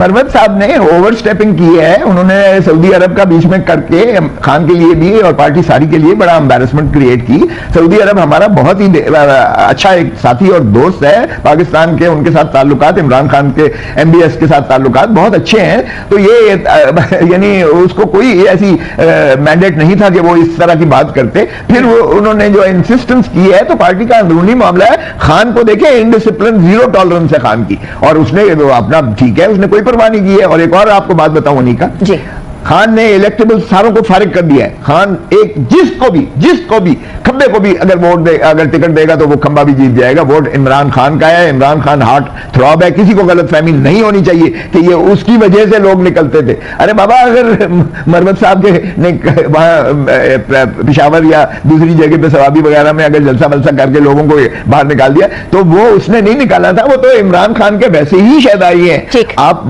मरवत साहब ने over stepping की है। उन्होंने सऊदी अरब का बीच में करके खान के लिए भी और पार्टी सारी के लिए बड़ा एम्बैरेसमेंट क्रिएट की। सऊदी अरब हमारा बहुत ही अच्छा एक साथी और दोस्त है पाकिस्तान के, उनके साथ ताल्लुकात, इमरान खान के MBS के साथ ताल्लुकात बहुत अच्छे हैं। तो ये यानी उसको कोई ऐसी मैंडेट नहीं था कि वो इस तरह की बात करते। फिर वो उन्होंने जो इंसिस्टेंस की है, तो पार्टी का अंदरूनी मामला है। खान को देखे इनडिसिप्लिन, जीरो टॉलरेंस है खान की, और उसने अपना ठीक है, उसने कोई परवाह नहीं की है। और एक और आपको बात बताऊं अनीका जी, खान ने इलेक्टेबल सारों को फारिग कर दिया है। खान एक जिसको भी खंबे को भी अगर वोट दे, अगर टिकट देगा तो वो खंबा भी जीत जाएगा। वोट इमरान खान का है। इमरान खान हार्ट थ्रॉब है। किसी को गलतफहमी नहीं होनी चाहिए कि ये उसकी वजह से लोग निकलते थे। अरे बाबा, अगर मरवत साहब के ने वहां पिशावर या दूसरी जगह पे सवाबी वगैरह में अगर जलसा वलसा करके लोगों को बाहर निकाल दिया, तो वो उसने नहीं निकाला था, वो तो इमरान खान के वैसे ही शहदाई है। आप